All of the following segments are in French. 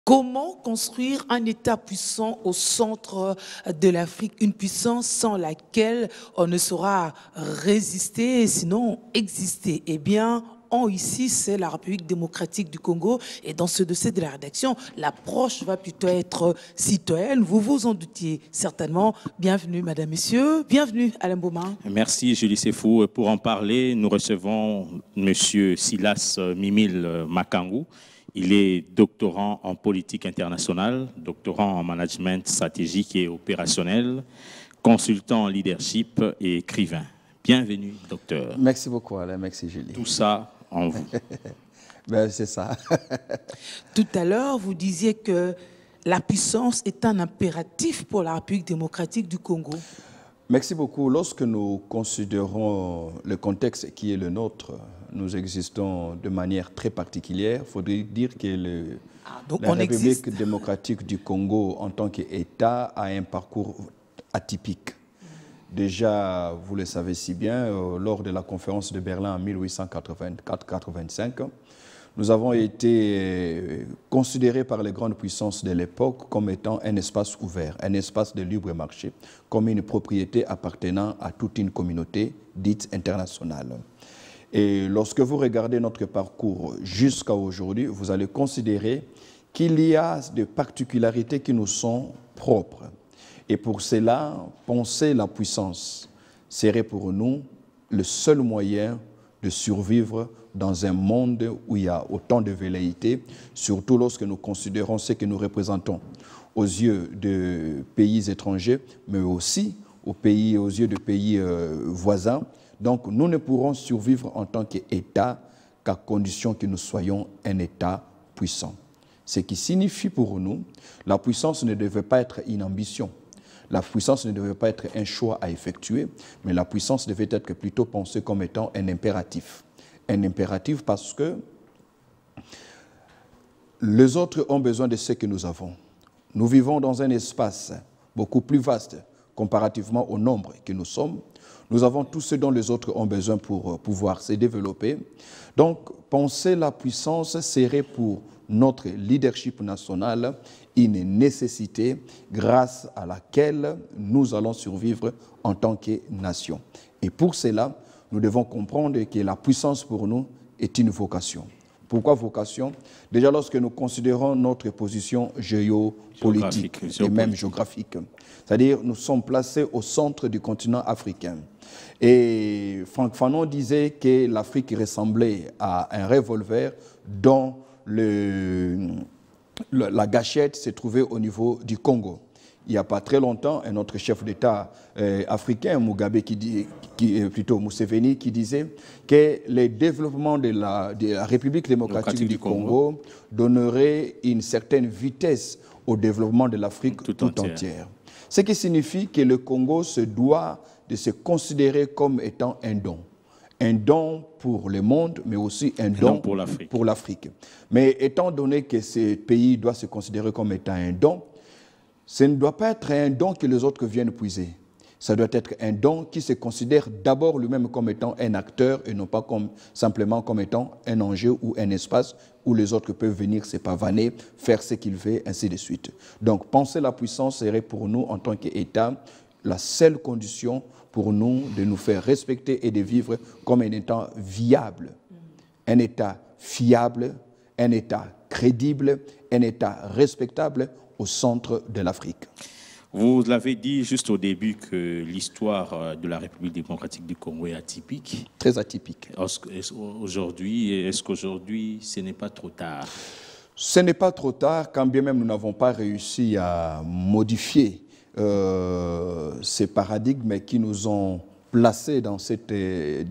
Comment construire un État puissant au centre de l'Afrique, une puissance sans laquelle on ne saura résister, sinon exister? Eh bien, ici, c'est la République démocratique du Congo. Et dans ce dossier de la rédaction, l'approche va plutôt être citoyenne. Vous vous en doutiez certainement. Bienvenue, madame, messieurs. Bienvenue, Alain Boma. Merci, Julie Sefou. Pour en parler, nous recevons monsieur Silas Mimile Makangou. Il est doctorant en politique internationale, doctorant en management stratégique et opérationnel, consultant en leadership et écrivain. Bienvenue, docteur. Merci beaucoup, Alain. Merci, Julie. Tout ça en vous. Ben, c'est ça. Tout à l'heure, vous disiez que la puissance est un impératif pour la République démocratique du Congo. Merci beaucoup. Lorsque nous considérons le contexte qui est le nôtre, nous existons de manière très particulière. Il faudrait dire que la République démocratique du Congo, en tant qu'État, a un parcours atypique. Déjà, vous le savez si bien, lors de la conférence de Berlin en 1884-85, nous avons été considérés par les grandes puissances de l'époque comme étant un espace ouvert, un espace de libre marché, comme une propriété appartenant à toute une communauté dite internationale. Et lorsque vous regardez notre parcours jusqu'à aujourd'hui, vous allez considérer qu'il y a des particularités qui nous sont propres. Et pour cela, penser la puissance serait pour nous le seul moyen de survivre dans un monde où il y a autant de velléités, surtout lorsque nous considérons ce que nous représentons aux yeux de pays étrangers, mais aussi aux yeux de pays voisins. Donc nous ne pourrons survivre en tant qu'État qu'à condition que nous soyons un État puissant. Ce qui signifie pour nous, la puissance ne devait pas être une ambition. La puissance ne devait pas être un choix à effectuer, mais la puissance devait être plutôt pensée comme étant un impératif. Un impératif parce que les autres ont besoin de ce que nous avons. Nous vivons dans un espace beaucoup plus vaste comparativement au nombre que nous sommes. Nous avons tout ce dont les autres ont besoin pour pouvoir se développer. Donc, penser la puissance serait pour notre leadership national une nécessité grâce à laquelle nous allons survivre en tant que nation. Et pour cela, nous devons comprendre que la puissance pour nous est une vocation. Pourquoi vocation? Déjà lorsque nous considérons notre position géopolitique et même géographique. C'est-à-dire nous sommes placés au centre du continent africain. Et Franck Fanon disait que l'Afrique ressemblait à un revolver dont la gâchette se trouvait au niveau du Congo. Il n'y a pas très longtemps, un autre chef d'État africain, Mugabe, plutôt Museveni, qui disait que le développement de la République démocratique du Congo donnerait une certaine vitesse au développement de l'Afrique tout entière. Ce qui signifie que le Congo se doit de se considérer comme étant un don. Un don pour le monde, mais aussi un don pour l'Afrique. Mais étant donné que ce pays doit se considérer comme étant un don, ce ne doit pas être un don que les autres viennent puiser. Ça doit être un don qui se considère d'abord lui-même comme étant un acteur et non pas simplement comme étant un enjeu ou un espace où les autres peuvent venir se pavaner, faire ce qu'ils veulent, ainsi de suite. Donc, penser la puissance serait pour nous, en tant qu'État, la seule condition pour nous de nous faire respecter et de vivre comme un État viable, un État fiable, un État crédible, un État respectable au centre de l'Afrique. Vous l'avez dit juste au début que l'histoire de la République démocratique du Congo est atypique. Très atypique. Est-ce qu'aujourd'hui, ce n'est pas trop tard? Ce n'est pas trop tard, quand bien même nous n'avons pas réussi à modifier ces paradigmes qui nous ont placés dans cette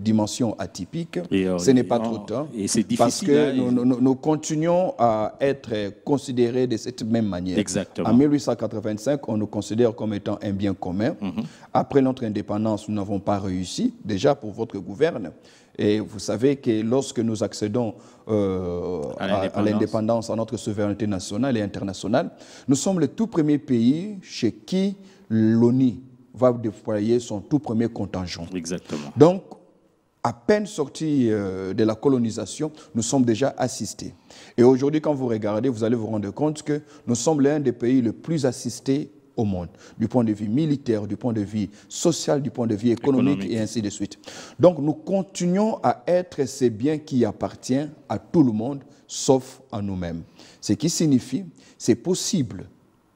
dimension atypique. Ce n'est pas trop tard, parce que nous continuons à être considérés de cette même manière. Exactement. En 1885, on nous considère comme étant un bien commun. Après notre indépendance, nous n'avons pas réussi, déjà pour votre gouverne. Et vous savez que lorsque nous accédons à l'indépendance, à notre souveraineté nationale et internationale, nous sommes le tout premier pays chez qui l'ONU va déployer son tout premier contingent. Exactement. Donc, à peine sortis de la colonisation, nous sommes déjà assistés. Et aujourd'hui, quand vous regardez, vous allez vous rendre compte que nous sommes l'un des pays les plus assistés au monde, du point de vue militaire, du point de vue social, du point de vue économique et ainsi de suite. Donc nous continuons à être ces biens qui appartiennent à tout le monde, sauf à nous-mêmes. Ce qui signifie, c'est possible,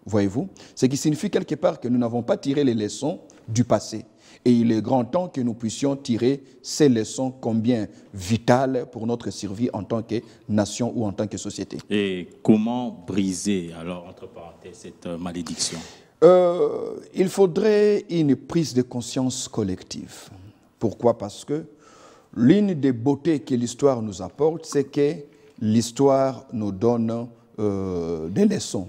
voyez-vous, ce qui signifie quelque part que nous n'avons pas tiré les leçons du passé. Et il est grand temps que nous puissions tirer ces leçons combien vitales pour notre survie en tant que nation ou en tant que société. Et comment briser, alors, entre parenthèses, cette malédiction? Il faudrait une prise de conscience collective. Pourquoi? Parce que l'une des beautés que l'histoire nous apporte, c'est que l'histoire nous donne des leçons.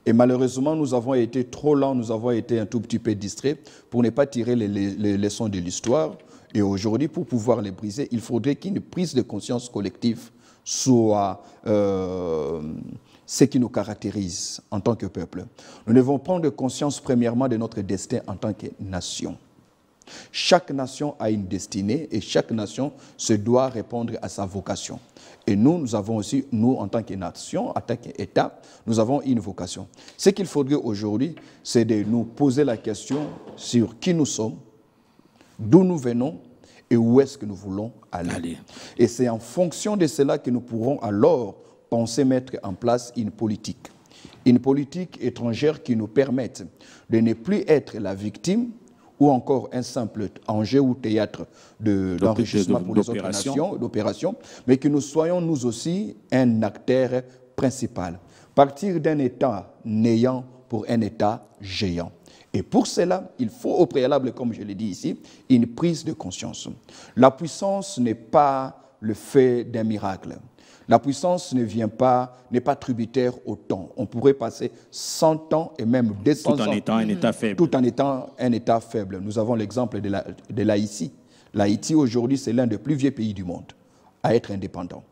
Et malheureusement, nous avons été trop lents, nous avons été un tout petit peu distraits pour ne pas tirer les leçons de l'histoire. Et aujourd'hui, pour pouvoir les briser, il faudrait qu'une prise de conscience collective soit ce qui nous caractérise en tant que peuple. Nous devons prendre conscience premièrement de notre destin en tant que nation. Chaque nation a une destinée et chaque nation se doit répondre à sa vocation. Et nous avons aussi, nous en tant que nation, en tant qu'État, nous avons une vocation. Ce qu'il faudrait aujourd'hui, c'est de nous poser la question sur qui nous sommes, d'où nous venons et où est-ce que nous voulons aller. Et c'est en fonction de cela que nous pourrons alors penser mettre en place une politique étrangère qui nous permette de ne plus être la victime ou encore un simple enjeu ou théâtre d'enrichissement pour les autres nations, d'opération, mais que nous soyons nous aussi un acteur principal. Partir d'un État néant pour un État géant. Et pour cela, il faut au préalable, comme je l'ai dit ici, une prise de conscience. La puissance n'est pas le fait d'un miracle. La puissance n'est pas tributaire au temps. On pourrait passer 100 ans et même 200 ans. Tout en étant un État faible. Tout en étant un État faible. Nous avons l'exemple de l'Haïti. L'Haïti, aujourd'hui, c'est l'un des plus vieux pays du monde à être indépendant.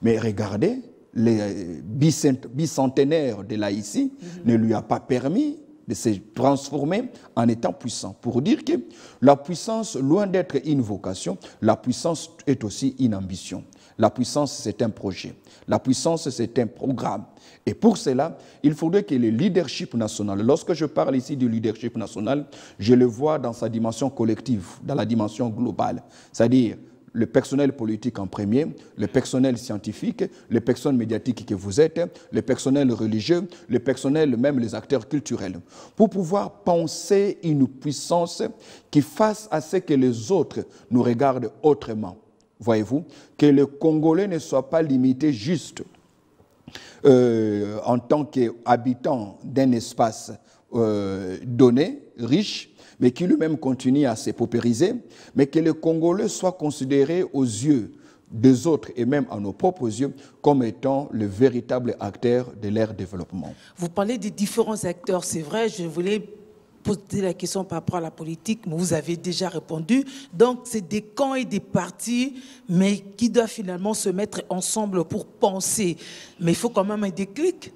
Mais regardez, les bicentenaires de l'Haïti ne lui a pas permis de se transformer en étant puissant. Pour dire que la puissance, loin d'être une vocation, la puissance est aussi une ambition. La puissance, c'est un projet. La puissance, c'est un programme. Et pour cela, il faudrait que le leadership national, lorsque je parle ici du leadership national, je le vois dans sa dimension collective, dans la dimension globale. C'est-à-dire le personnel politique en premier, le personnel scientifique, le personnel médiatique que vous êtes, le personnel religieux, le personnel, même les acteurs culturels, pour pouvoir penser une puissance qui fasse à ce que les autres nous regardent autrement. Voyez-vous, que le Congolais ne soit pas limité juste en tant qu'habitant d'un espace donné, riche, mais qui lui-même continue à se paupériser, mais que le Congolais soit considéré aux yeux des autres et même à nos propres yeux comme étant le véritable acteur de leur développement. Vous parlez des différents acteurs, c'est vrai, je voulais poser la question par rapport à la politique, mais vous avez déjà répondu. Donc, c'est des camps et des partis, mais qui doivent finalement se mettre ensemble pour penser. Mais il faut quand même un déclic.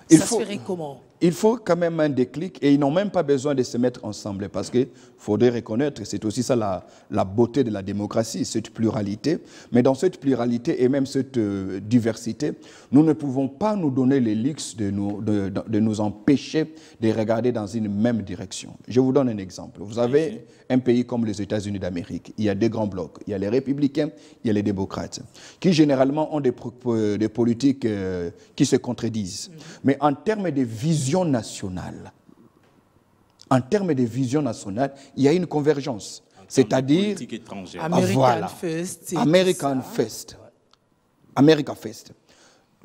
Ça se ferait comment ? Il faut quand même un déclic et ils n'ont même pas besoin de se mettre ensemble parce qu'il faudrait reconnaître, c'est aussi ça la beauté de la démocratie, cette pluralité. Mais dans cette pluralité et même cette diversité, nous ne pouvons pas nous donner le luxe de nous empêcher de regarder dans une même direction. Je vous donne un exemple. Vous avez un pays comme les États-Unis d'Amérique. Il y a deux grands blocs. Il y a les républicains, il y a les démocrates, qui généralement ont des politiques qui se contredisent. Mais en termes de vision nationale, il y a une convergence. C'est-à-dire American First. America First.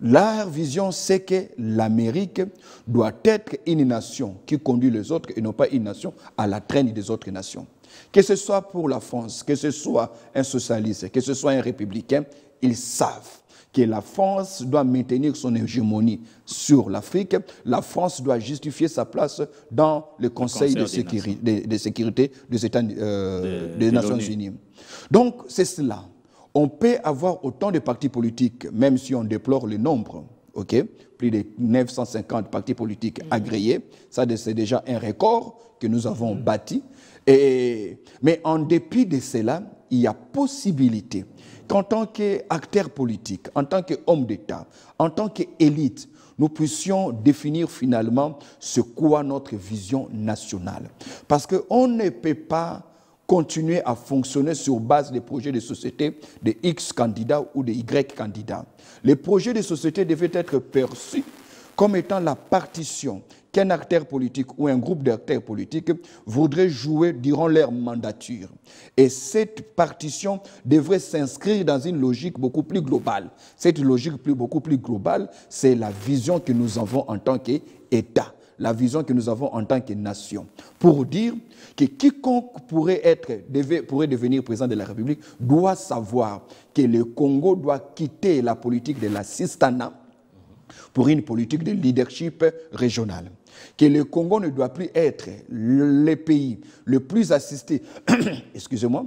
Leur vision, c'est que l'Amérique doit être une nation qui conduit les autres et non pas une nation à la traîne des autres nations. Que ce soit pour la France, que ce soit un socialiste, que ce soit un républicain, ils savent que la France doit maintenir son hégémonie sur l'Afrique. La France doit justifier sa place dans le Conseil de sécurité des Nations Unies. Donc, c'est cela. On peut avoir autant de partis politiques, même si on déplore le nombre, plus de 950 partis politiques agréés. Ça, c'est déjà un record que nous avons bâti. Mais en dépit de cela, il y a possibilité qu'en tant qu'acteur politique, en tant qu'homme d'État, en tant qu'élite, nous puissions définir finalement ce qu'est notre vision nationale. Parce qu'on ne peut pas continuer à fonctionner sur base des projets de société de X candidats ou de Y candidats. Les projets de société devaient être perçus comme étant la partition qu'un acteur politique ou un groupe d'acteurs politiques voudrait jouer durant leur mandature. Et cette partition devrait s'inscrire dans une logique beaucoup plus globale. Cette logique beaucoup plus globale, c'est la vision que nous avons en tant qu'État, la vision que nous avons en tant que nation. Pour dire que quiconque pourrait devenir président de la République doit savoir que le Congo doit quitter la politique de l'assistanat pour une politique de leadership régional. Que le Congo ne doit plus être le pays le plus assisté, excusez-moi,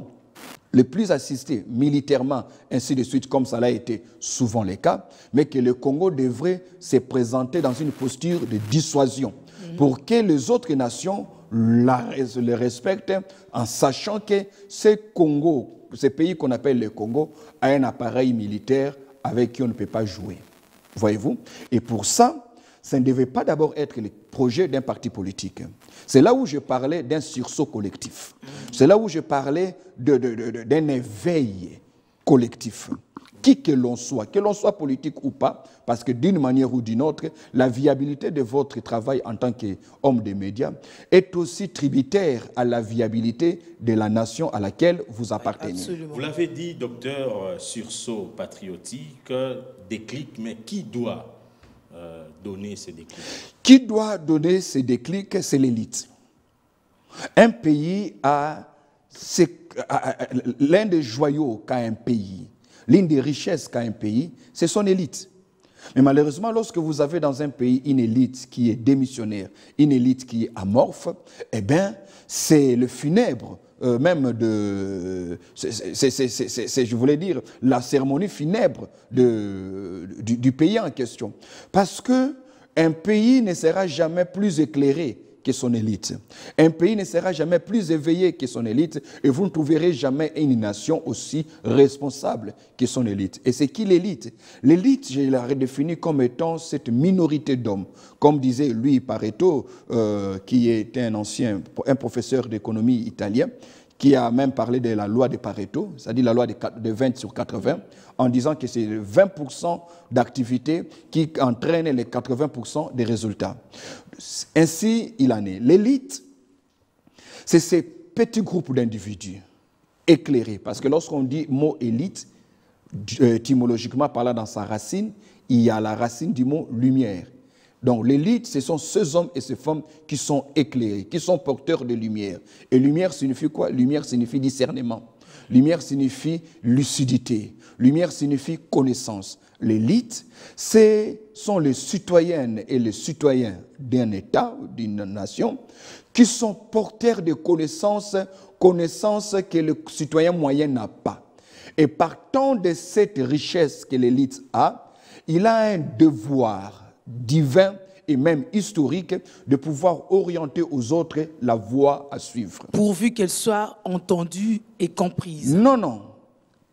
le plus assisté militairement, ainsi de suite, comme ça a été souvent le cas, mais que le Congo devrait se présenter dans une posture de dissuasion pour que les autres nations le respectent en sachant que ce pays qu'on appelle le Congo a un appareil militaire avec qui on ne peut pas jouer. Voyez-vous? Et pour ça, ça ne devait pas d'abord être le projet d'un parti politique. C'est là où je parlais d'un sursaut collectif. C'est là où je parlais d'un éveil collectif. Qui que l'on soit politique ou pas, parce que d'une manière ou d'une autre, la viabilité de votre travail en tant qu'homme des médias est aussi tributaire à la viabilité de la nation à laquelle vous appartenez. Absolument. Vous l'avez dit, docteur, sursaut patriotique, déclic, mais qui doit donner ces déclics? Qui doit donner ces déclics? C'est l'élite. Un pays l'un des joyaux qu'a un pays, l'une des richesses qu'a un pays, c'est son élite. Mais malheureusement, lorsque vous avez dans un pays une élite qui est démissionnaire, une élite qui est amorphe, eh bien, c'est le funèbre, même je voulais dire, la cérémonie funèbre du pays en question. Parce qu'un pays ne sera jamais plus éclairé que son élite. Un pays ne sera jamais plus éveillé que son élite et vous ne trouverez jamais une nation aussi responsable que son élite. Et c'est qui l'élite? L'élite, je la redéfinis comme étant cette minorité d'hommes. Comme disait Louis Pareto, qui est un professeur d'économie italien, qui a même parlé de la loi de Pareto, c'est-à-dire la loi de 20 sur 80, en disant que c'est 20% d'activité qui entraîne les 80% des résultats. Ainsi, il en est. L'élite, c'est ces petits groupes d'individus éclairés. Parce que lorsqu'on dit mot élite, étymologiquement parlant dans sa racine, il y a la racine du mot lumière. Donc l'élite, ce sont ces hommes et ces femmes qui sont éclairés, qui sont porteurs de lumière. Et lumière signifie quoi? Lumière signifie discernement. Lumière signifie lucidité. Lumière signifie connaissance. L'élite, ce sont les citoyennes et les citoyens d'un État, d'une nation, qui sont porteurs de connaissances que le citoyen moyen n'a pas. Et partant de cette richesse que l'élite a, il a un devoir divin et même historique de pouvoir orienter aux autres la voie à suivre. Pourvu qu'elle soit entendue et comprise. Non.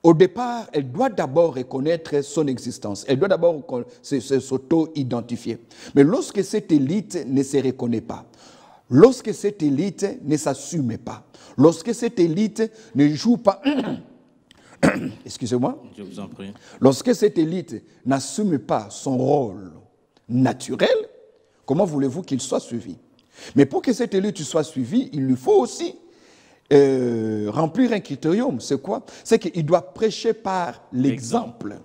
Au départ, elle doit d'abord reconnaître son existence. Elle doit d'abord s'auto-identifier. Mais lorsque cette élite ne se reconnaît pas, lorsque cette élite ne s'assume pas, lorsque cette élite ne joue pas... Excusez-moi. Je vous en prie. Lorsque cette élite n'assume pas son rôle naturel, comment voulez-vous qu'il soit suivi? Mais pour que cette élite soit suivie, il lui faut aussi remplir un critérium. C'est quoi? C'est qu'il doit prêcher par l'exemple.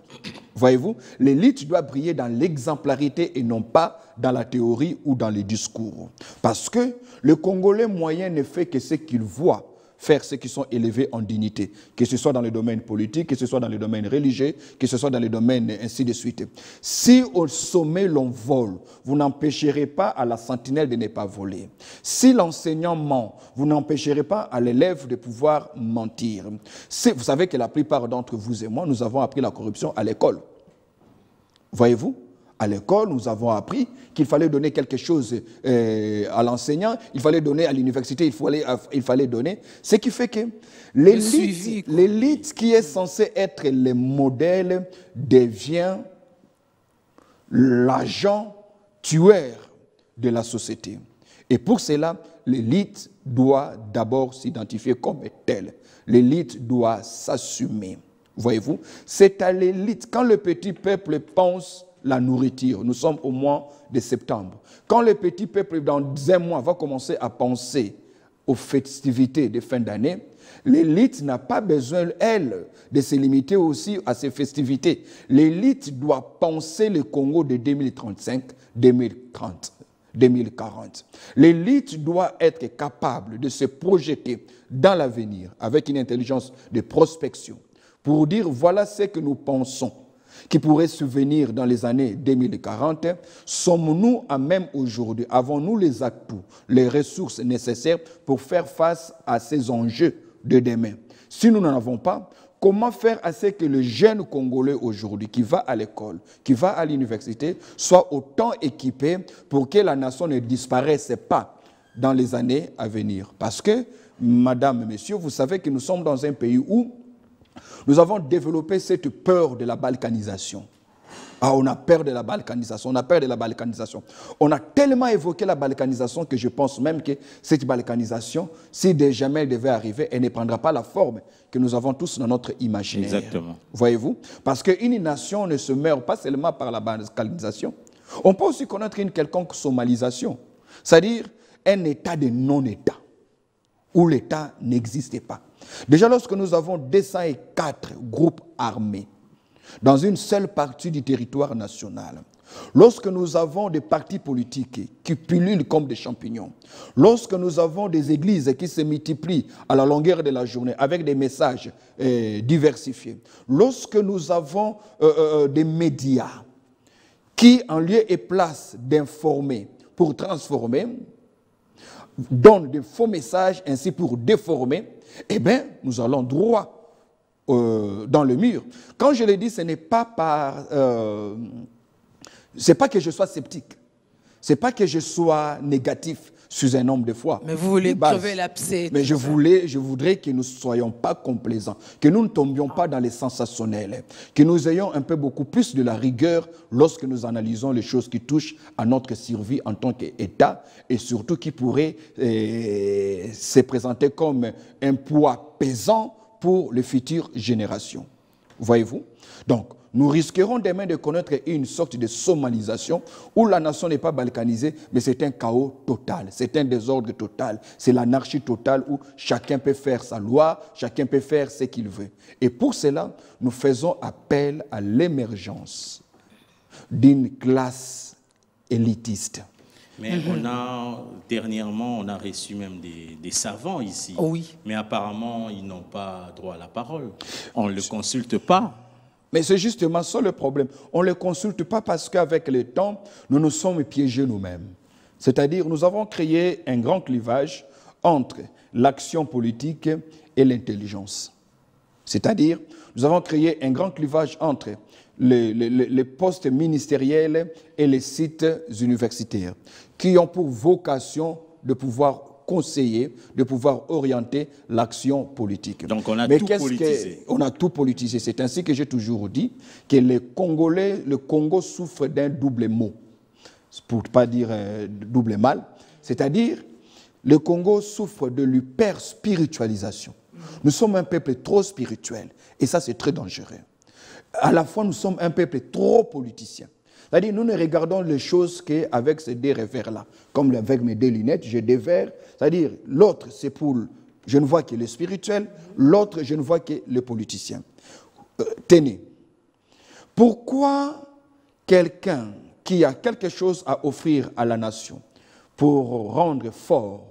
Voyez-vous? L'élite doit briller dans l'exemplarité et non pas dans la théorie ou dans les discours. Parce que le Congolais moyen ne fait que ce qu'il voit faire ceux qui sont élevés en dignité, que ce soit dans le domaine politique, que ce soit dans le domaine religieux, que ce soit dans le domaine ainsi de suite. Si au sommet l'on vole, vous n'empêcherez pas à la sentinelle de ne pas voler. Si l'enseignant ment, vous n'empêcherez pas à l'élève de pouvoir mentir. Vous savez que la plupart d'entre vous et moi, nous avons appris la corruption à l'école. Voyez-vous? À l'école, nous avons appris qu'il fallait donner quelque chose à l'enseignant, il fallait donner à l'université, il fallait donner. Ce qui fait que l'élite qui est censée être le modèle devient l'agent tueur de la société. Et pour cela, l'élite doit d'abord s'identifier comme telle. L'élite doit s'assumer. Voyez-vous, c'est à l'élite, quand le petit peuple pense la nourriture, nous sommes au mois de septembre, quand le petit peuple dans un mois va commencer à penser aux festivités de fin d'année, l'élite n'a pas besoin, elle, de se limiter aussi à ces festivités. L'élite doit penser le Congo de 2035, 2030. 2040. L'élite doit être capable de se projeter dans l'avenir avec une intelligence de prospection pour dire voilà ce que nous pensons qui pourrait survenir dans les années 2040. Sommes-nous à même aujourd'hui, avons-nous les atouts, les ressources nécessaires pour faire face à ces enjeux de demain? Si nous n'en avons pas, comment faire à ce que le jeune Congolais aujourd'hui qui va à l'école, qui va à l'université, soit autant équipé pour que la nation ne disparaisse pas dans les années à venir? Parce que, madame, messieurs, vous savez que nous sommes dans un pays où nous avons développé cette peur de la balkanisation. Ah, on a peur de la balkanisation, on a peur de la balkanisation. On a tellement évoqué la balkanisation que je pense même que cette balkanisation, si jamais elle devait arriver, elle ne prendra pas la forme que nous avons tous dans notre imaginaire. Exactement. Voyez-vous? Parce qu'une nation ne se meurt pas seulement par la balkanisation. On peut aussi connaître une quelconque somalisation, c'est-à-dire un état de non-état, où l'État n'existait pas. Déjà, lorsque nous avons 204 groupes armés, dans une seule partie du territoire national, lorsque nous avons des partis politiques qui pullulent comme des champignons, lorsque nous avons des églises qui se multiplient à la longueur de la journée avec des messages diversifiés, lorsque nous avons des médias qui, en lieu et place d'informer pour transformer, donnent de faux messages ainsi pour déformer, eh bien, nous allons droit dans le mur. Quand je le dis, ce n'est pas par... c'est pas que je sois sceptique. C'est pas que je sois négatif sur un nombre de fois. Mais vous voulez crever l'abcès. Mais je voudrais que nous ne soyons pas complaisants, que nous ne tombions pas dans les sensationnels, que nous ayons un peu beaucoup plus de la rigueur lorsque nous analysons les choses qui touchent à notre survie en tant qu'État et surtout qui pourraient se présenter comme un poids pesant pour les futures générations. Voyez-vous? Donc, nous risquerons demain de connaître une sorte de somalisation où la nation n'est pas balkanisée, mais c'est un chaos total, c'est un désordre total, c'est l'anarchie totale où chacun peut faire sa loi, chacun peut faire ce qu'il veut. Et pour cela, nous faisons appel à l'émergence d'une classe élitiste. Mais dernièrement, on a reçu même des savants ici. Oh oui. Mais apparemment, ils n'ont pas droit à la parole. On ne le consulte pas. Mais c'est justement ça le problème. On ne le consulte pas parce qu'avec le temps, nous nous sommes piégés nous-mêmes. C'est-à-dire, nous avons créé un grand clivage entre l'action politique et l'intelligence. C'est-à-dire, nous avons créé un grand clivage entre les postes ministériels et les sites universitaires, qui ont pour vocation de pouvoir conseiller, de pouvoir orienter l'action politique. Donc on a tout politisé. On a tout politisé. C'est ainsi que j'ai toujours dit que les Congolais, le Congo souffre d'un double mot, pour ne pas dire double mal. C'est-à-dire, le Congo souffre de l'hyper-spiritualisation. Nous sommes un peuple trop spirituel, et ça c'est très dangereux. À la fois, nous sommes un peuple trop politicien. C'est-à-dire, nous ne regardons les choses qu'avec ces deux revers-là. Comme avec mes deux lunettes, j'ai deux verres. C'est-à-dire, l'autre, c'est pour... Je ne vois que le spirituel. L'autre, je ne vois que le politicien. Tenez. Pourquoi quelqu'un qui a quelque chose à offrir à la nation pour rendre fort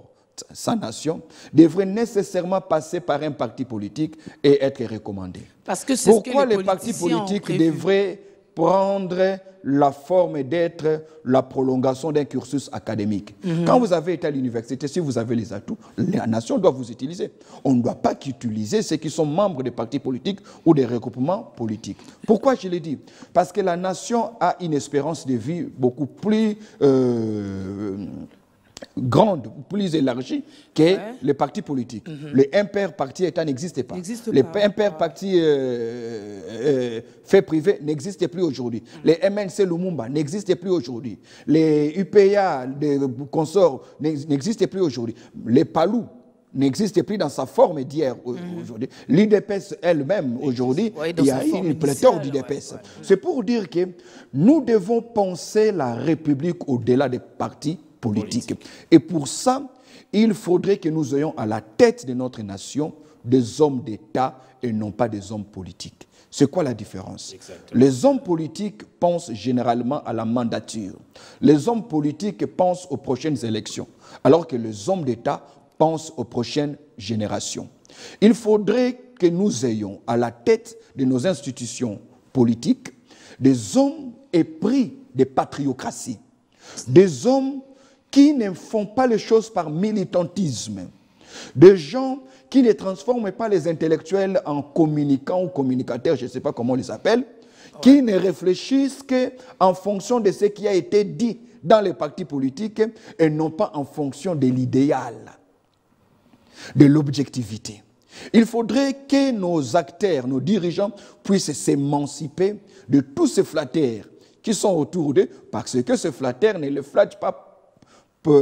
sa nation devrait nécessairement passer par un parti politique et être recommandé? Parce que c'est Pourquoi ce que les partis politiques devraient prendre la forme d'être la prolongation d'un cursus académique. Quand vous avez été à l'université, si vous avez les atouts, la nation doit vous utiliser. On ne doit pas qu'utiliser ceux qui sont membres des partis politiques ou des regroupements politiques. Pourquoi je l'ai dit? Parce que la nation a une espérance de vie beaucoup plus grande, plus élargie que les partis politiques. Les impairs partis État n'existent pas. Les impairs partis faits privés n'existent plus aujourd'hui. Les MNC Lumumba n'existent plus aujourd'hui. Les UPA, des consorts n'existent plus aujourd'hui. Les PALU n'existe plus dans sa forme d'hier aujourd'hui. L'IDPS elle-même aujourd'hui, il y a une pléthore d'IDPS. C'est pour dire que nous devons penser la République au-delà des partis politiques. Et pour ça, il faudrait que nous ayons à la tête de notre nation des hommes d'État et non pas des hommes politiques. C'est quoi la différence? Exactement. Les hommes politiques pensent généralement à la mandature. Les hommes politiques pensent aux prochaines élections, alors que les hommes d'État pensent aux prochaines générations. Il faudrait que nous ayons à la tête de nos institutions politiques des hommes épris de patriocratie, des hommes qui ne font pas les choses par militantisme, des gens qui ne transforment pas les intellectuels en communicants ou communicateurs, je ne sais pas comment on les appelle, qui ne réfléchissent qu'en fonction de ce qui a été dit dans les partis politiques et non pas en fonction de l'idéal, de l'objectivité. Il faudrait que nos acteurs, nos dirigeants puissent s'émanciper de tous ces flatteurs qui sont autour d'eux, parce que ces flatteurs ne les flattent pas pour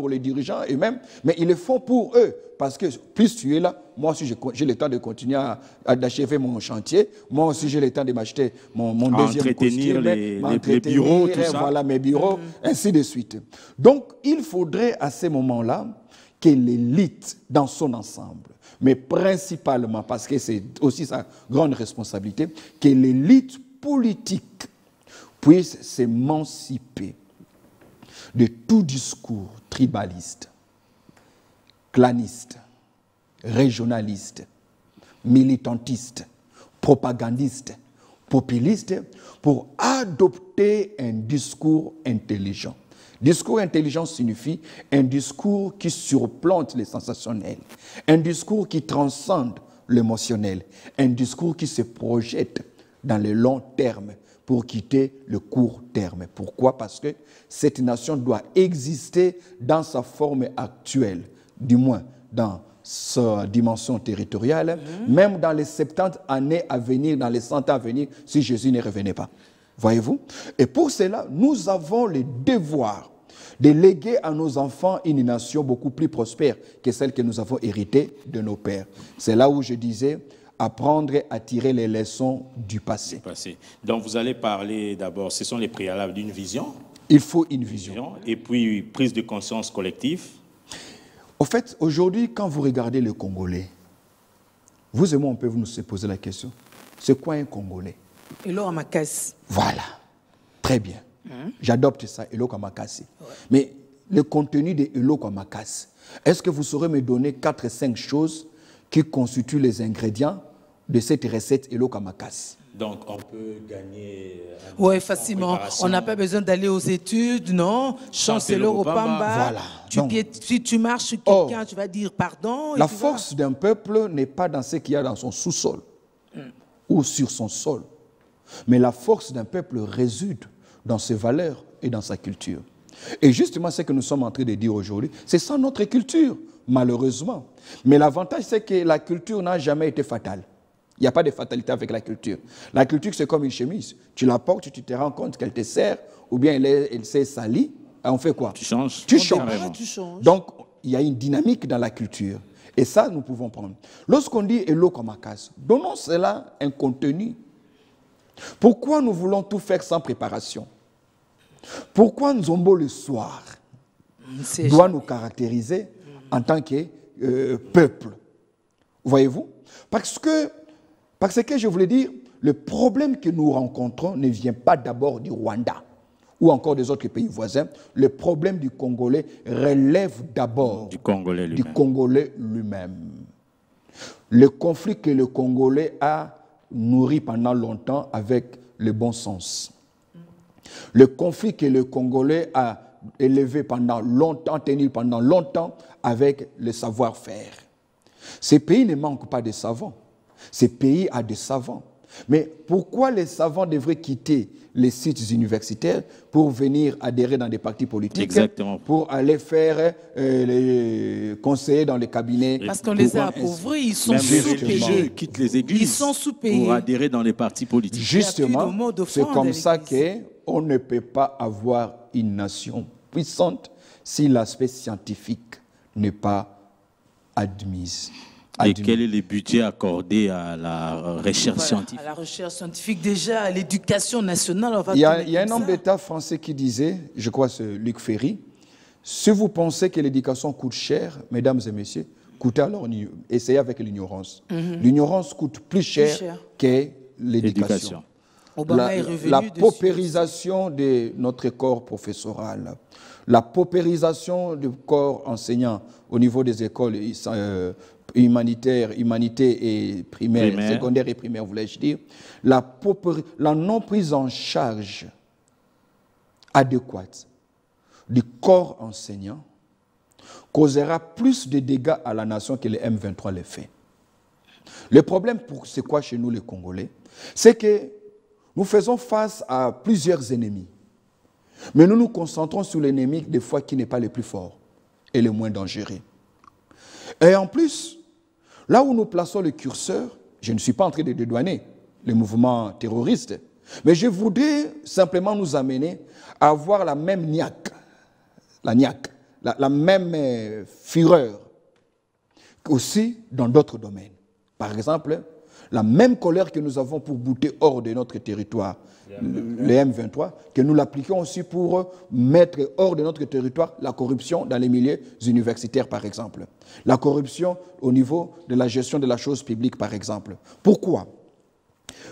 les dirigeants eux-mêmes, mais ils le font pour eux. Parce que plus tu es là, moi aussi j'ai le temps de continuer d'achever mon chantier, moi aussi j'ai le temps de m'acheter mon deuxième costume, les bureaux, tout ça. Voilà mes bureaux, ainsi de suite. Donc il faudrait à ces moments-là que l'élite dans son ensemble, mais principalement, parce que c'est aussi sa grande responsabilité, que l'élite politique puisse s'émanciper de tout discours tribaliste, claniste, régionaliste, militantiste, propagandiste, populiste, pour adopter un discours intelligent. Discours intelligent signifie un discours qui surplante les sensationnels, un discours qui transcende l'émotionnel, un discours qui se projette dans le long terme pour quitter le court terme. Pourquoi? Parce que cette nation doit exister dans sa forme actuelle, du moins dans sa dimension territoriale, même dans les 70 années à venir, dans les 100 ans à venir, si Jésus ne revenait pas. Voyez-vous? Et pour cela, nous avons le devoir de léguer à nos enfants une nation beaucoup plus prospère que celle que nous avons héritée de nos pères. C'est là où je disais apprendre à tirer les leçons du passé. Donc vous allez parler d'abord, ce sont les préalables d'une vision. Il faut une vision. Et puis prise de conscience collective. Au fait, aujourd'hui, quand vous regardez le Congolais, vous et moi, on peut nous poser la question, c'est quoi un Congolais? Elo Amakasi. Voilà, très bien. J'adopte ça, Elo Amakasi. Ouais. Mais le contenu de Elo Amakasi, est-ce que vous saurez me donner 4-5 choses qui constituent les ingrédients de cette recette Elo Amakasi? Donc, on peut gagner... Oui, facilement. On n'a pas besoin d'aller aux études, non? Chancellor au Pamba. Voilà. Si tu marches sur quelqu'un, tu vas dire pardon. La force d'un peuple n'est pas dans ce qu'il y a dans son sous-sol ou sur son sol. Mais la force d'un peuple réside dans ses valeurs et dans sa culture. Et justement, ce que nous sommes en train de dire aujourd'hui, c'est ça notre culture, malheureusement. Mais l'avantage, c'est que la culture n'a jamais été fatale. Il n'y a pas de fatalité avec la culture. La culture, c'est comme une chemise. Tu la portes, tu te rends compte qu'elle te sert, ou bien elle s'est salie. On fait quoi? Tu changes. Tu changes. Donc, il y a une dynamique dans la culture. Et ça, nous pouvons prendre. Lorsqu'on dit Elo Amakasi, donnons cela un contenu. Pourquoi nous voulons tout faire sans préparation? Pourquoi Nzombo le soir doit nous caractériser en tant que peuple? Voyez-vous? Parce que je voulais dire, le problème que nous rencontrons ne vient pas d'abord du Rwanda ou encore des autres pays voisins. Le problème du Congolais relève d'abord du Congolais lui-même. Le conflit que le Congolais a nourri pendant longtemps avec le bon sens. Le conflit que le Congolais a élevé pendant longtemps, tenu pendant longtemps avec le savoir-faire. Ces pays ne manquent pas de savants. Ces pays ont des savants. Mais pourquoi les savants devraient quitter les sites universitaires pour venir adhérer dans des partis politiques? Exactement. Pour aller faire les conseillers dans les cabinets? Parce qu'on les a appauvris, ils sont sous-payés. Quittent les églises Ils sont sous-payés. pour adhérer dans les partis politiques. Justement, c'est comme ça qu'on ne peut pas avoir une nation puissante si l'aspect scientifique n'est pas admis. Et quel est le budget accordé à la recherche scientifique? À la recherche scientifique, déjà, à l'éducation nationale. Il y a un homme d'État français qui disait, je crois c'est Luc Ferry, si vous pensez que l'éducation coûte cher, mesdames et messieurs, essayez avec l'ignorance. L'ignorance coûte plus cher que l'éducation. La paupérisation de notre corps professoral, la paupérisation du corps enseignant au niveau des écoles humanitaires, humanité et primaire, secondaire et primaire, voulais-je dire, la non prise en charge adéquate du corps enseignant causera plus de dégâts à la nation que le M23 le fait. Le problème, c'est quoi chez nous les Congolais? C'est que nous faisons face à plusieurs ennemis. Mais nous nous concentrons sur l'ennemi des fois qui n'est pas le plus fort et le moins dangereux. Et en plus, là où nous plaçons le curseur, je ne suis pas en train de dédouaner les mouvements terroristes, mais je voudrais simplement nous amener à avoir la même niaque, la même fureur aussi dans d'autres domaines. Par exemple, la même colère que nous avons pour bouter hors de notre territoire les M23, que nous l'appliquons aussi pour mettre hors de notre territoire la corruption dans les milieux universitaires, par exemple. La corruption au niveau de la gestion de la chose publique, par exemple. Pourquoi?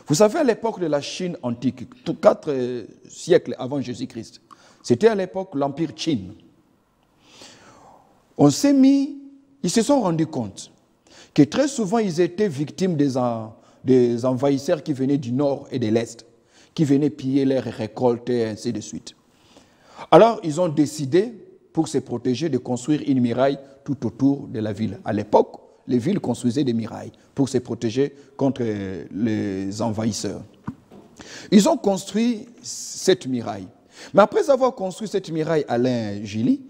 Vous savez, à l'époque de la Chine antique, 4 siècles avant Jésus-Christ, c'était à l'époque l'Empire Qin. Ils se sont rendus compte que très souvent, ils étaient victimes des envahisseurs qui venaient du nord et de l'est, qui venaient piller leurs récoltes et ainsi de suite. Alors, ils ont décidé, pour se protéger, de construire une muraille tout autour de la ville. À l'époque, les villes construisaient des murailles pour se protéger contre les envahisseurs. Ils ont construit cette muraille. Mais après avoir construit cette muraille, Alain Gilly,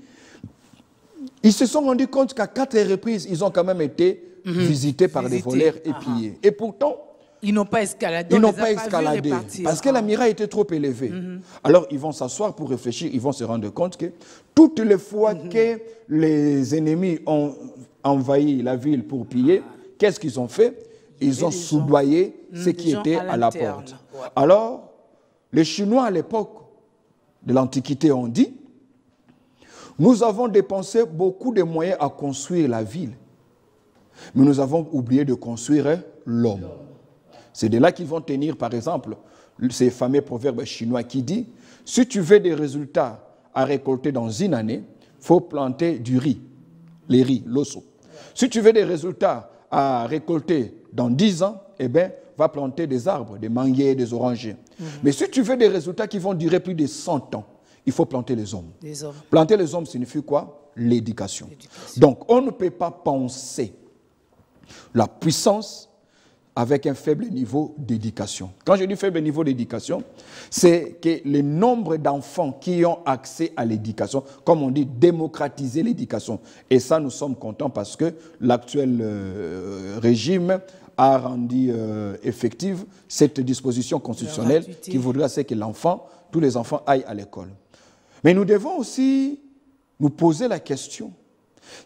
ils se sont rendus compte qu'à 4 reprises, ils ont quand même été visités par des voleurs et pillés. Et pourtant, ils n'ont pas escaladé. Parce que la muraille était trop élevée. Alors, ils vont s'asseoir pour réfléchir. Ils vont se rendre compte que toutes les fois que les ennemis ont envahi la ville pour piller, qu'est-ce qu'ils ont fait? Ils ont soudoyé ce qui était à la porte. Alors, les Chinois à l'époque de l'Antiquité ont dit, nous avons dépensé beaucoup de moyens à construire la ville, mais nous avons oublié de construire l'homme. C'est de là qu'ils vont tenir, par exemple, ces fameux proverbes chinois qui disent « Si tu veux des résultats à récolter dans une année, il faut planter du riz, les riz, l'osso. Si tu veux des résultats à récolter dans 10 ans, eh bien, va planter des arbres, des manguiers, des orangers. Mais si tu veux des résultats qui vont durer plus de 100 ans, il faut planter les hommes. Planter les hommes signifie quoi? L'éducation. Donc, on ne peut pas penser la puissance avec un faible niveau d'éducation. Quand je dis faible niveau d'éducation, c'est que le nombre d'enfants qui ont accès à l'éducation, comme on dit, démocratiser l'éducation. Et ça, nous sommes contents parce que l'actuel régime a rendu effective cette disposition constitutionnelle qui voudrait que tous les enfants aillent à l'école. Mais nous devons aussi nous poser la question,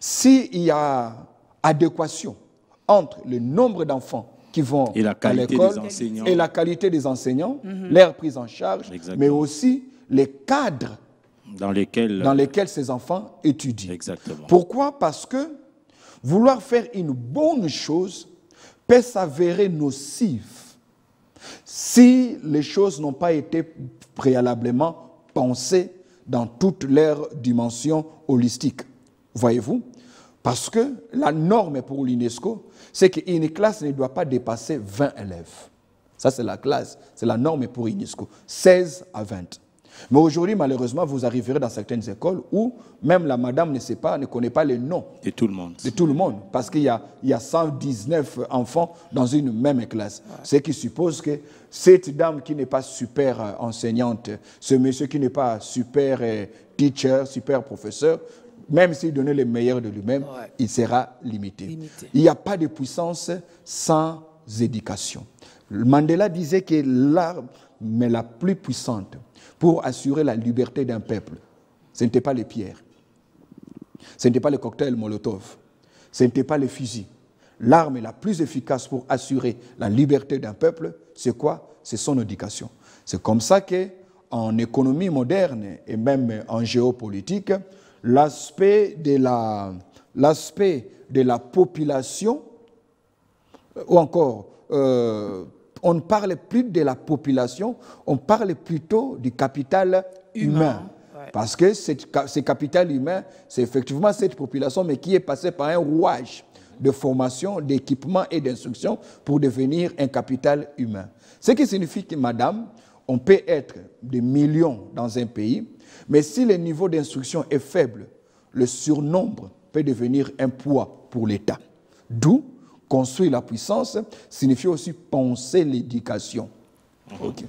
s'il y a adéquation entre le nombre d'enfants qui vont à l'école et la qualité des enseignants, leur prise en charge, mais aussi les cadres dans lesquels ces enfants étudient. Pourquoi? Parce que vouloir faire une bonne chose peut s'avérer nocif si les choses n'ont pas été préalablement pensées dans toutes leurs dimensions holistiques. Voyez-vous? Parce que la norme pour l'UNESCO, c'est qu'une classe ne doit pas dépasser 20 élèves. Ça, c'est la classe, c'est la norme pour UNESCO. 16 à 20. Mais aujourd'hui, malheureusement, vous arriverez dans certaines écoles où même la madame ne sait pas, ne connaît pas les noms. De tout le monde. De tout le monde. Parce qu'il y a 119 enfants dans une même classe. Ouais. Ce qui suppose que cette dame qui n'est pas super enseignante, ce monsieur qui n'est pas super teacher, super professeur, même s'il donnait le meilleur de lui-même, ouais, il sera limité. Il n'y a pas de puissance sans éducation. Mandela disait que l'arme la plus puissante pour assurer la liberté d'un peuple, ce n'était pas les pierres, ce n'était pas le cocktail Molotov, ce n'était pas les fusils. L'arme la plus efficace pour assurer la liberté d'un peuple, c'est quoi? C'est son éducation. C'est comme ça qu'en économie moderne et même en géopolitique, l'aspect de la population, ou encore, on ne parle plus de la population, on parle plutôt du capital humain. Ouais. Parce que ce capital humain, c'est effectivement cette population, mais qui est passée par un rouage de formation, d'équipement et d'instruction pour devenir un capital humain. Ce qui signifie que, madame, on peut être des millions dans un pays, mais si le niveau d'instruction est faible, le surnombre peut devenir un poids pour l'État. D'où construire la puissance signifie aussi penser l'éducation. Okay.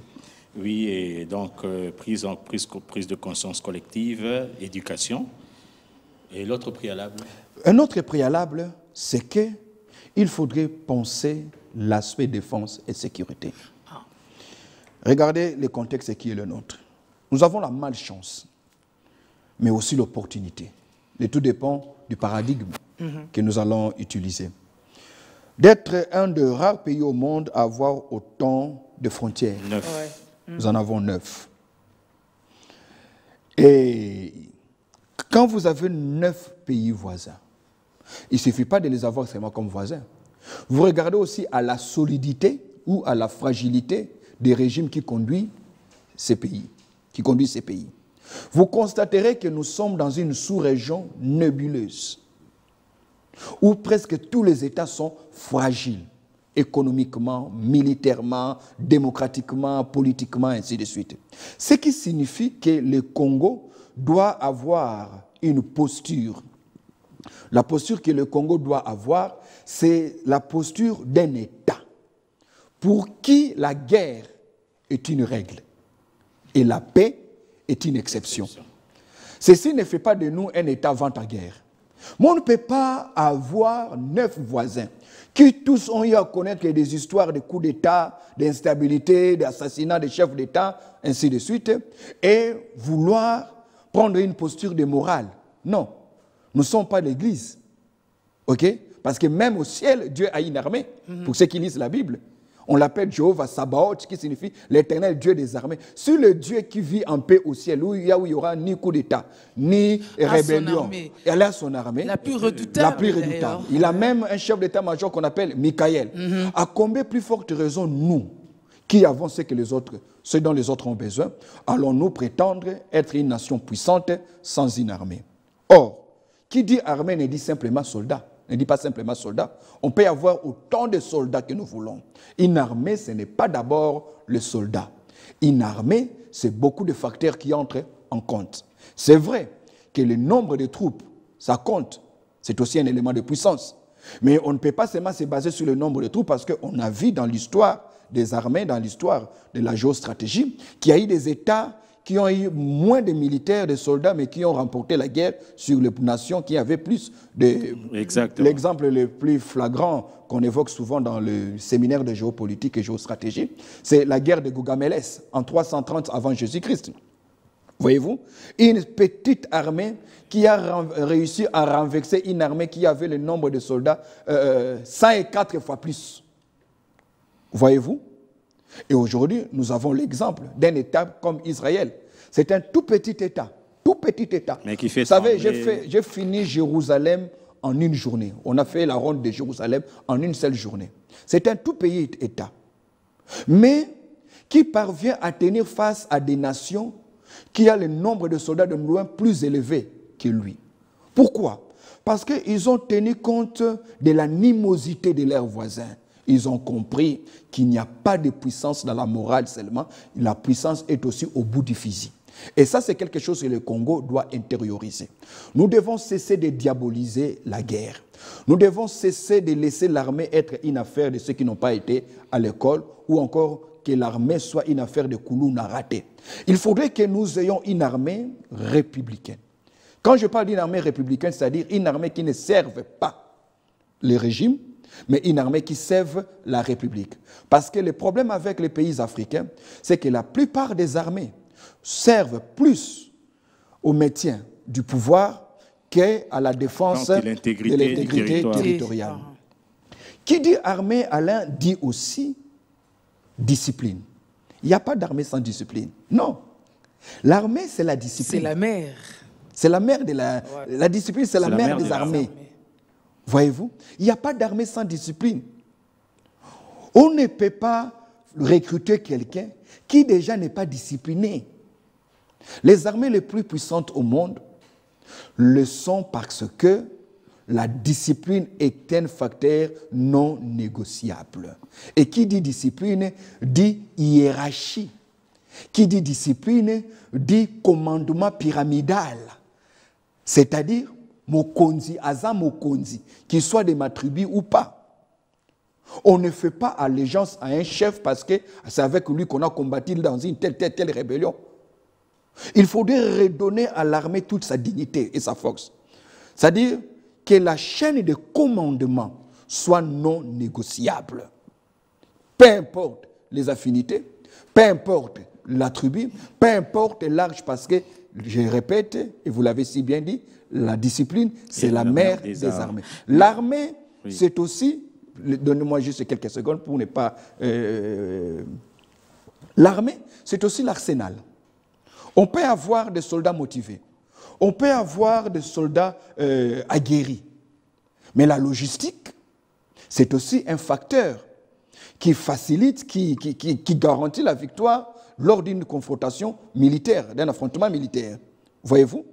Oui, et donc prise de conscience collective, éducation. Et l'autre préalable? Un autre préalable, c'est qu'il faudrait penser l'aspect défense et sécurité. Regardez le contexte qui est le nôtre. Nous avons la malchance, mais aussi l'opportunité. Et tout dépend du paradigme que nous allons utiliser. D'être un des rares pays au monde à avoir autant de frontières. 9. Ouais. Nous en avons 9. Et quand vous avez 9 pays voisins, il ne suffit pas de les avoir seulement comme voisins. Vous regardez aussi à la solidité ou à la fragilité des régimes qui conduisent ces pays. Vous constaterez que nous sommes dans une sous-région nébuleuse, où presque tous les États sont fragiles, économiquement, militairement, démocratiquement, politiquement, ainsi de suite. Ce qui signifie que le Congo doit avoir une posture. La posture que le Congo doit avoir, c'est la posture d'un État pour qui la guerre est une règle et la paix est une exception. Ceci ne fait pas de nous un État vente-à-guerre. Mais on ne peut pas avoir 9 voisins qui tous ont eu à connaître des histoires de coups d'État, d'instabilité, d'assassinat des chefs d'État, ainsi de suite, et vouloir prendre une posture de morale. Non, nous ne sommes pas l'Église. OK? Parce que même au ciel, Dieu a une armée. Pour ceux qui lisent la Bible, on l'appelle Jéhovah Sabaoth, qui signifie l'éternel Dieu des armées. C'est le Dieu qui vit en paix au ciel, où il n'y aura ni coup d'État, ni rébellion. Elle a son armée. La plus redoutable. Il a même un chef d'état-major qu'on appelle Michael. À combien plus forte raison, nous, qui avons ce dont les autres ont besoin, allons-nous prétendre être une nation puissante sans une armée? Or, qui dit armée ne dit simplement soldat. Ne dit pas simplement soldat. On peut avoir autant de soldats que nous voulons. Une armée, ce n'est pas d'abord le soldat. Une armée, c'est beaucoup de facteurs qui entrent en compte. C'est vrai que le nombre de troupes, ça compte. C'est aussi un élément de puissance. Mais on ne peut pas seulement se baser sur le nombre de troupes parce qu'on a vu dans l'histoire des armées, dans l'histoire de la géostratégie, qu'il y a eu des États qui ont eu moins de militaires, de soldats, mais qui ont remporté la guerre sur les nations qui avaient plus de... Exactement. L'exemple le plus flagrant qu'on évoque souvent dans le séminaire de géopolitique et géostratégie, c'est la guerre de Gaugamélès en 330 avant Jésus-Christ. Voyez-vous? Une petite armée qui a réussi à renverser une armée qui avait le nombre de soldats 104 fois plus. Voyez-vous? Et aujourd'hui, nous avons l'exemple d'un État comme Israël. C'est un tout petit État. Mais qui fait... Vous savez, j'ai fini Jérusalem en une journée. On a fait la ronde de Jérusalem en une seule journée. C'est un tout petit État. Mais qui parvient à tenir face à des nations qui ont le nombre de soldats de loin plus élevé que lui. Pourquoi? Parce qu'ils ont tenu compte de l'animosité de leurs voisins. Ils ont compris qu'il n'y a pas de puissance dans la morale seulement, la puissance est aussi au bout du fusil. Et ça, c'est quelque chose que le Congo doit intérioriser. Nous devons cesser de diaboliser la guerre. Nous devons cesser de laisser l'armée être une affaire de ceux qui n'ont pas été à l'école ou encore que l'armée soit une affaire de Koulouna raté. Il faudrait que nous ayons une armée républicaine. Quand je parle d'une armée républicaine, c'est-à-dire une armée qui ne serve pas le régime, mais une armée qui serve la République. Parce que le problème avec les pays africains, c'est que la plupart des armées servent plus au maintien du pouvoir qu'à la défense de l'intégrité territoriale. Qui dit armée, Alain, dit aussi discipline. Il n'y a pas d'armée sans discipline. Non. L'armée, c'est la discipline. C'est la mère. C'est la mère de la... Ouais. La discipline, c'est la mère des armées. Voyez-vous? Il n'y a pas d'armée sans discipline. On ne peut pas recruter quelqu'un qui déjà n'est pas discipliné. Les armées les plus puissantes au monde le sont parce que la discipline est un facteur non négociable. Et qui dit discipline dit hiérarchie. Qui dit discipline dit commandement pyramidal. C'est-à-dire Mokonzi, Aza Mokonzi, qu'il soit de ma tribu ou pas. On ne fait pas allégeance à un chef parce que c'est avec lui qu'on a combattu dans une telle rébellion. Il faudrait redonner à l'armée toute sa dignité et sa force. C'est-à-dire que la chaîne de commandement soit non négociable. Peu importe les affinités, peu importe la tribu, peu importe l'âge, parce que, je répète, et vous l'avez si bien dit, la discipline, c'est la mère des armées. L'armée, oui, c'est aussi, donnez-moi juste quelques secondes pour ne pas... l'armée, c'est aussi l'arsenal. On peut avoir des soldats motivés. On peut avoir des soldats aguerris. Mais la logistique, c'est aussi un facteur qui facilite, qui garantit la victoire lors d'une confrontation militaire, d'un affrontement militaire. Voyez-vous?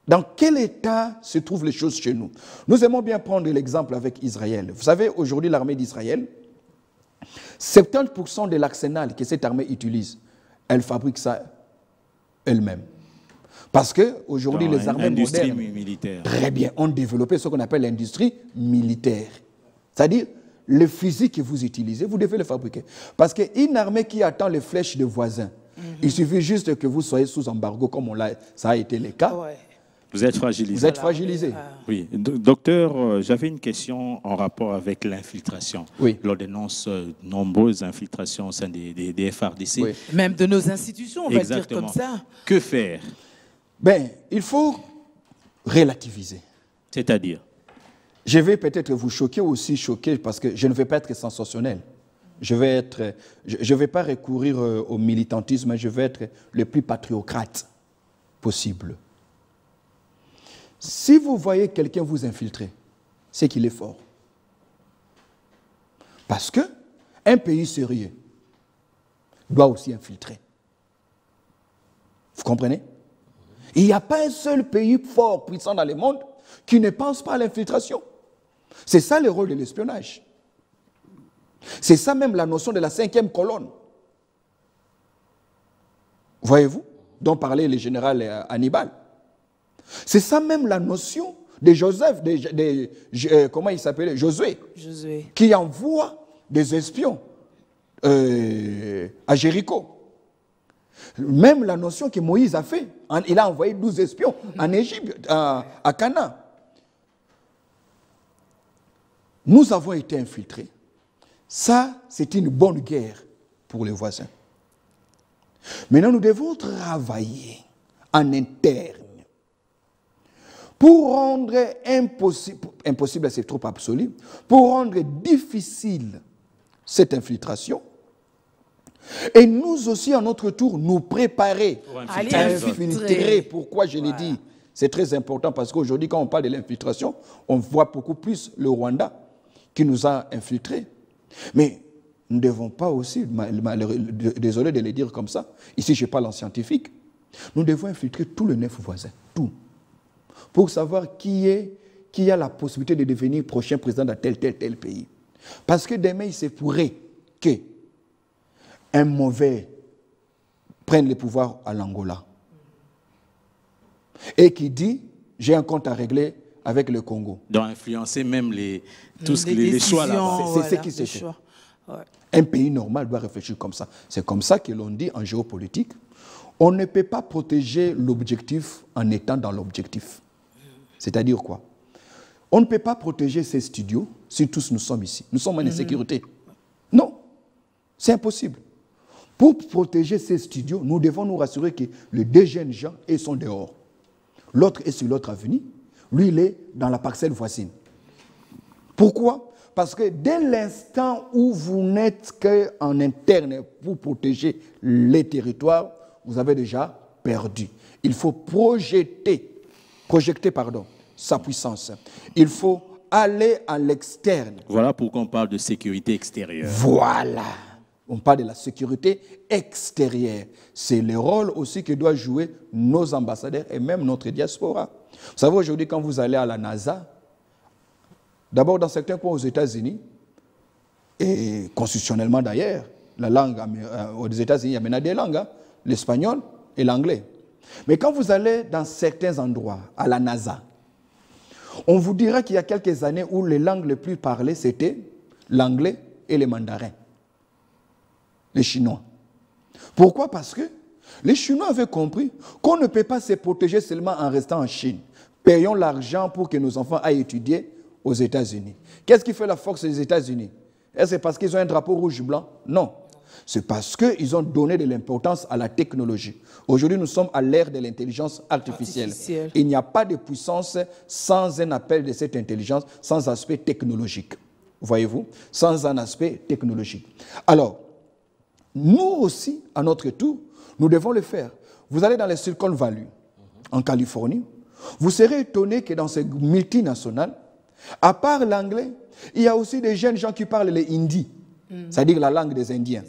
Dans quel état se trouvent les choses chez nous? Nous aimons bien prendre l'exemple avec Israël. Vous savez, aujourd'hui, l'armée d'Israël, 70% de l'arsenal que cette armée utilise, elle fabrique ça elle-même. Parce qu'aujourd'hui, les armées modernes, militaire, très bien, ont développé ce qu'on appelle l'industrie militaire. C'est-à-dire, le fusil que vous utilisez, vous devez le fabriquer. Parce qu'une armée qui attend les flèches de voisins, il suffit juste que vous soyez sous embargo, comme ça a été le cas. Ouais. Vous êtes fragilisé. Vous êtes fragilisé. Oui. Docteur, j'avais une question en rapport avec l'infiltration. Oui. L'on dénonce nombreuses infiltrations au sein des FARDC. Oui. Même de nos institutions, on va dire comme ça. Que faire? Ben, il faut relativiser. C'est-à-dire? Je vais peut-être vous choquer ou aussi choquer parce que je ne vais pas être sensationnel. Je ne vais pas recourir au militantisme, je vais être le plus patriocrate possible. Si vous voyez quelqu'un vous infiltrer, c'est qu'il est fort. Parce qu'un pays sérieux doit aussi infiltrer. Vous comprenez? Il n'y a pas un seul pays fort, puissant dans le monde qui ne pense pas à l'infiltration. C'est ça le rôle de l'espionnage. C'est ça même la notion de la 5e colonne. Voyez-vous? Dont parlait le général Hannibal. C'est ça même la notion de Joseph, comment il s'appelait? Josué. Qui envoie des espions à Jéricho. Même la notion que Moïse a fait. Il a envoyé 12 espions en Égypte, à Canaan. Nous avons été infiltrés. Ça, c'est une bonne guerre pour les voisins. Maintenant, nous devons travailler en interne pour rendre impossible, c'est trop absolu, pour rendre difficile cette infiltration. Et nous aussi, à notre tour, nous préparer à infiltrer. Pourquoi je l'ai dit? C'est très important parce qu'aujourd'hui, quand on parle de l'infiltration, on voit beaucoup plus le Rwanda qui nous a infiltrés. Mais nous ne devons pas aussi, désolé de le dire comme ça, ici je parle en scientifique, nous devons infiltrer tous les 9 voisins, tout, pour savoir qui a la possibilité de devenir prochain président de tel pays. Parce que demain, il se pourrait qu'un mauvais prenne le pouvoir à l'Angola. Et qui dit, j'ai un compte à régler avec le Congo. Donc influencer même les choix là-bas. C'est ce qui se fait. Ouais. Un pays normal doit réfléchir comme ça. C'est comme ça que l'on dit en géopolitique, on ne peut pas protéger l'objectif en étant dans l'objectif. C'est-à-dire quoi? On ne peut pas protéger ces studios si tous nous sommes ici. Nous sommes en insécurité. Non, c'est impossible. Pour protéger ces studios, nous devons nous rassurer que les deux jeunes gens sont dehors. L'autre est sur l'autre avenue. Lui, il est dans la parcelle voisine. Pourquoi? Parce que dès l'instant où vous n'êtes qu'en interne pour protéger les territoires, vous avez déjà perdu. Il faut projeter sa puissance. Il faut aller à l'externe. Voilà pourquoi on parle de sécurité extérieure. Voilà. On parle de la sécurité extérieure. C'est le rôle aussi que doivent jouer nos ambassadeurs et même notre diaspora. Vous savez, aujourd'hui, quand vous allez à la NASA, d'abord dans certains coins aux États-Unis, et constitutionnellement d'ailleurs, la langue aux États-Unis, il y a maintenant deux langues, l'espagnol et l'anglais. Mais quand vous allez dans certains endroits, à la NASA, on vous dira qu'il y a quelques années où les langues les plus parlées, c'était l'anglais et le mandarin. Les Chinois. Pourquoi? Parce que les Chinois avaient compris qu'on ne peut pas se protéger seulement en restant en Chine. Payons l'argent pour que nos enfants aillent étudier aux États-Unis. Qu'est-ce qui fait la force des États-Unis? Est-ce que c'est parce qu'ils ont un drapeau rouge-blanc? Non. C'est parce qu'ils ont donné de l'importance à la technologie. Aujourd'hui, nous sommes à l'ère de l'intelligence artificielle. Il n'y a pas de puissance sans un appel de cette intelligence, sans aspect technologique. Voyez-vous? Sans un aspect technologique. Alors, nous aussi, à notre tour, nous devons le faire. Vous allez dans les Silicon Valley, en Californie, vous serez étonné que dans ces multinationales, à part l'anglais, il y a aussi des jeunes gens qui parlent le hindi, c'est-à-dire la langue des Indiens.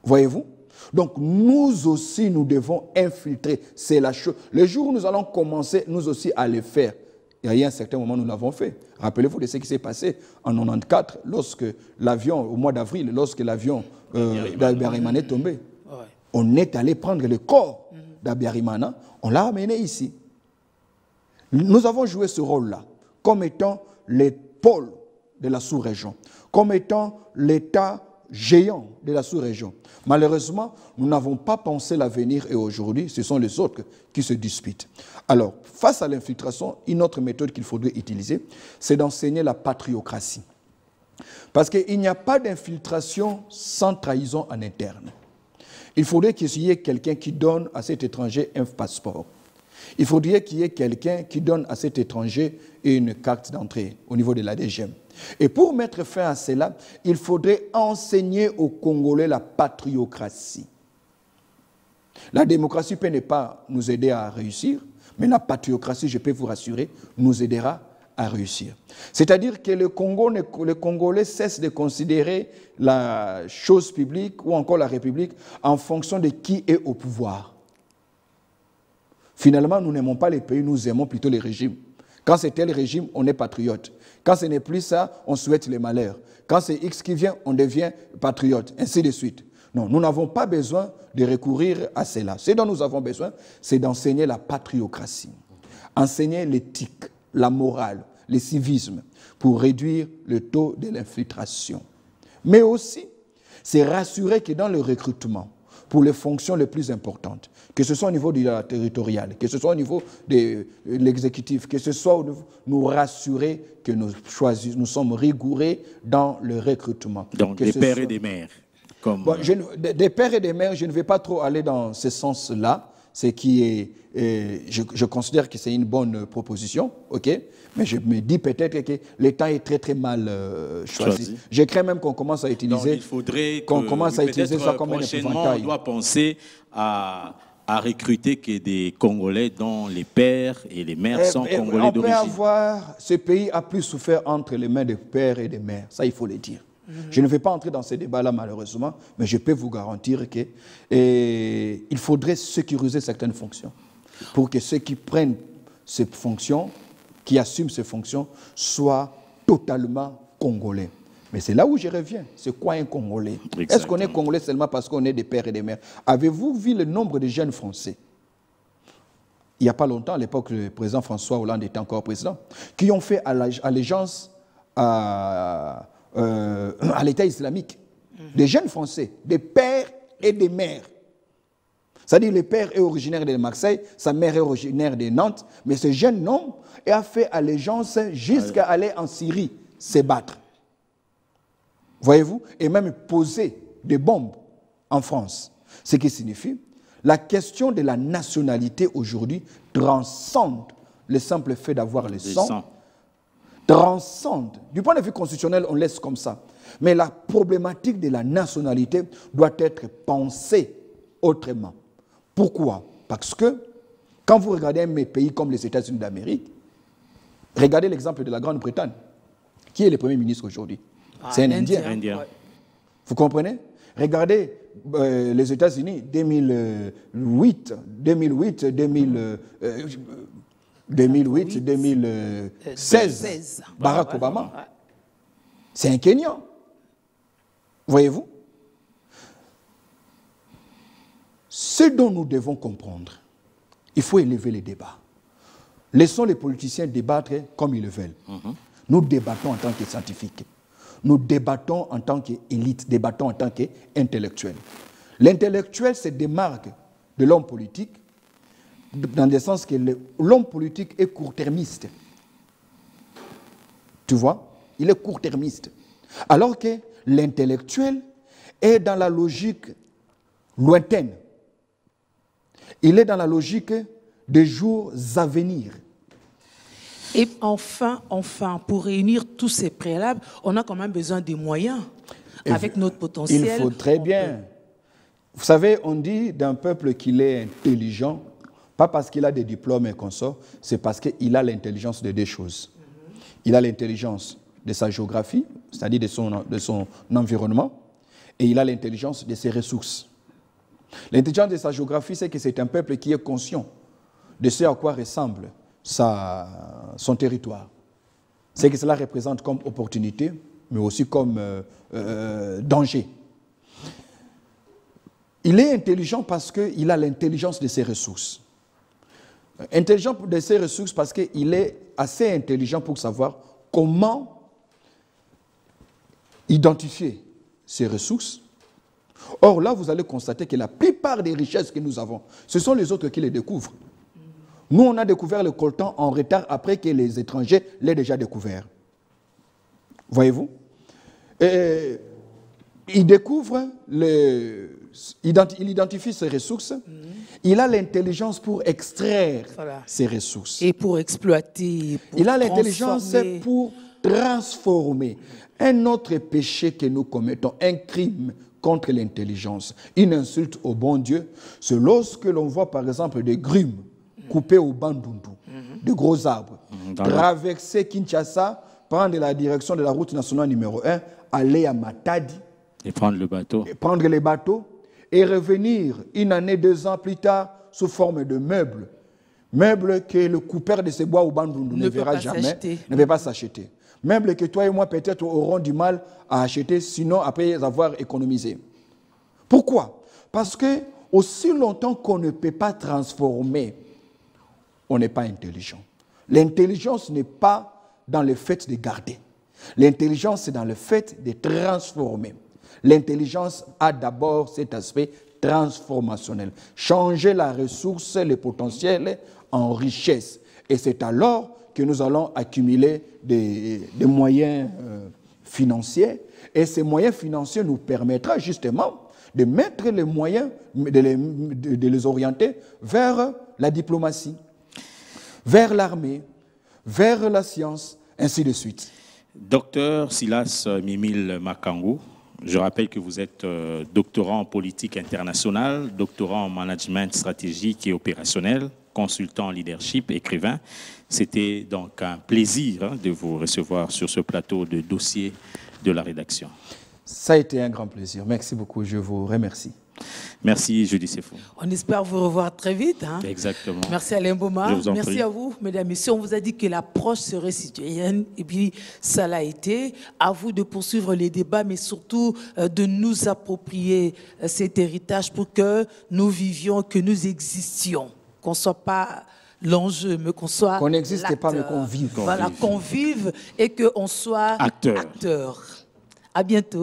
Voyez-vous? Donc nous aussi, nous devons infiltrer. C'est la chose. Le jour où nous allons commencer, nous aussi, à le faire. Il y a un certain moment, nous l'avons fait. Rappelez-vous de ce qui s'est passé en 1994, lorsque l'avion, au mois d'avril, lorsque l'avion d'Abiyarimana est tombé. Ouais. On est allé prendre le corps d'Abiyarimana, on l'a amené ici. Nous avons joué ce rôle-là, comme étant les pôles de la sous-région, comme étant l'État géant de la sous-région. Malheureusement, nous n'avons pas pensé l'avenir et aujourd'hui, ce sont les autres qui se disputent. Alors, face à l'infiltration, une autre méthode qu'il faudrait utiliser, c'est d'enseigner la patriocratie. Parce qu'il n'y a pas d'infiltration sans trahison en interne. Il faudrait qu'il y ait quelqu'un qui donne à cet étranger un passeport. Il faudrait qu'il y ait quelqu'un qui donne à cet étranger une carte d'entrée au niveau de la DGM. Et pour mettre fin à cela, il faudrait enseigner aux Congolais la patriocratie. La démocratie peut ne pas nous aider à réussir, mais la patriocratie, je peux vous rassurer, nous aidera à réussir. C'est-à-dire que le Congolais cesse de considérer la chose publique ou encore la République en fonction de qui est au pouvoir. Finalement, nous n'aimons pas les pays, nous aimons plutôt les régimes. Quand c'est tel régime, on est patriote. Quand ce n'est plus ça, on souhaite les malheurs. Quand c'est X qui vient, on devient patriote, ainsi de suite. Non, nous n'avons pas besoin de recourir à cela. Ce dont nous avons besoin, c'est d'enseigner la patriocratie, enseigner l'éthique, la morale, le civisme, pour réduire le taux de l'infiltration. Mais aussi, c'est rassurer que dans le recrutement, pour les fonctions les plus importantes, que ce soit au niveau de la territoriale, que ce soit au niveau de l'exécutif, que ce soit nous rassurer que nous sommes rigoureux dans le recrutement. Donc des pères et des mères. Comme... Bon, des pères et des mères, je ne vais pas trop aller dans ce sens-là, ce qui est, je considère que c'est une bonne proposition, ok? Mais je me dis peut-être que le temps est très très mal choisi. Je crains même qu'on commence à utiliser. Donc il faudrait qu'on commence à utiliser ça comme un épouvantail. On doit penser à recruter que des Congolais dont les pères et les mères sont Congolais d'origine. Ce pays a plus souffert entre les mains des pères et des mères, ça il faut le dire. Je ne vais pas entrer dans ces débats-là malheureusement, mais je peux vous garantir qu'il faudrait sécuriser certaines fonctions pour que ceux qui prennent ces fonctions, qui assument ces fonctions, soient totalement Congolais. Mais c'est là où je reviens. C'est quoi un Congolais? Est-ce qu'on est Congolais seulement parce qu'on est des pères et des mères? Avez-vous vu le nombre de jeunes Français? Il n'y a pas longtemps, à l'époque, le président François Hollande était encore président, qui ont fait allégeance à l'État islamique. Des jeunes Français, des pères et des mères. C'est-à-dire le père est originaire de Marseille, sa mère est originaire de Nantes, mais ce jeune homme a fait allégeance jusqu'à aller en Syrie se battre. Voyez-vous? Et même poser des bombes en France. Ce qui signifie, la question de la nationalité aujourd'hui transcende le simple fait d'avoir le sang. Transcende. Du point de vue constitutionnel, on laisse comme ça. Mais la problématique de la nationalité doit être pensée autrement. Pourquoi? Parce que quand vous regardez un pays comme les États-Unis d'Amérique, regardez l'exemple de la Grande-Bretagne. Qui est le Premier ministre aujourd'hui? C'est un Indien. Indien. Vous comprenez? Regardez les États-Unis, 2008, 2016, Barack Obama. C'est un Kenyan. Voyez-vous? Ce dont nous devons comprendre, il faut élever les débats. Laissons les politiciens débattre comme ils le veulent. Nous débattons en tant que scientifiques. Nous débattons en tant qu'élite, débattons en tant qu'intellectuels. L'intellectuel se démarque de l'homme politique dans le sens que l'homme politique est court-termiste. Tu vois? Il est court-termiste. Alors que l'intellectuel est dans la logique lointaine. Il est dans la logique des jours à venir. Et enfin, pour réunir tous ces préalables, on a quand même besoin des moyens. Avec notre potentiel. Il faut très bien. Vous savez, on dit d'un peuple qu'il est intelligent, pas parce qu'il a des diplômes et consorts, c'est parce qu'il a l'intelligence de deux choses. Il a l'intelligence de sa géographie, c'est-à-dire de son environnement, et il a l'intelligence de ses ressources. L'intelligence de sa géographie, c'est que c'est un peuple qui est conscient de ce à quoi ressemble son territoire. C'est que cela représente comme opportunité, mais aussi comme danger. Il est intelligent parce qu'il a l'intelligence de ses ressources. Intelligent de ses ressources parce qu'il est assez intelligent pour savoir comment identifier ses ressources. Or, là, vous allez constater que la plupart des richesses que nous avons, ce sont les autres qui les découvrent. Nous, on a découvert le coltan en retard après que les étrangers l'aient déjà découvert. Voyez-vous? Il découvre, il identifie ses ressources, il a l'intelligence pour extraire ses ressources. Et pour exploiter, pour il a l'intelligence pour transformer. Un autre péché que nous commettons, un crime contre l'intelligence, une insulte au bon Dieu, c'est lorsque l'on voit par exemple des grumes coupées au bandundu, de gros arbres, traverser Kinshasa, prendre la direction de la route nationale numéro 1, aller à Matadi, et prendre le bateau. Et prendre les bateaux et revenir une année, 2 ans plus tard sous forme de meubles. Meubles que le coupeur de ces bois au bandundu ne verra jamais, ne peut pas s'acheter. Meubles que toi et moi peut-être aurons du mal à acheter, sinon après avoir économisé. Pourquoi? Parce que aussi longtemps qu'on ne peut pas transformer, on n'est pas intelligent. L'intelligence n'est pas dans le fait de garder. L'intelligence, c'est dans le fait de transformer. L'intelligence a d'abord cet aspect transformationnel. Changer la ressource, le potentiel en richesse. Et c'est alors que nous allons accumuler des moyens financiers. Et ces moyens financiers nous permettront justement de mettre les moyens, de les orienter vers la diplomatie, vers l'armée, vers la science, ainsi de suite. Docteur Silas Mimile Makangu, je rappelle que vous êtes doctorant en politique internationale, doctorant en management stratégique et opérationnel, consultant en leadership, écrivain. C'était donc un plaisir de vous recevoir sur ce plateau de dossier de la rédaction. Ça a été un grand plaisir. Merci beaucoup. Je vous remercie. Merci, Judy Sefou. On espère vous revoir très vite. Hein. Exactement. Merci Alain Boma. Je vous en Merci prie. à vous, mesdames et messieurs. On vous a dit que l'approche serait citoyenne, et puis ça l'a été. À vous de poursuivre les débats, mais surtout de nous approprier cet héritage pour que nous vivions, que nous existions, qu'on ne soit pas l'enjeu, mais qu'on soit Qu'on n'existe pas, mais qu'on vive. Voilà, qu'on vive et qu'on soit Acteur. acteur. À bientôt.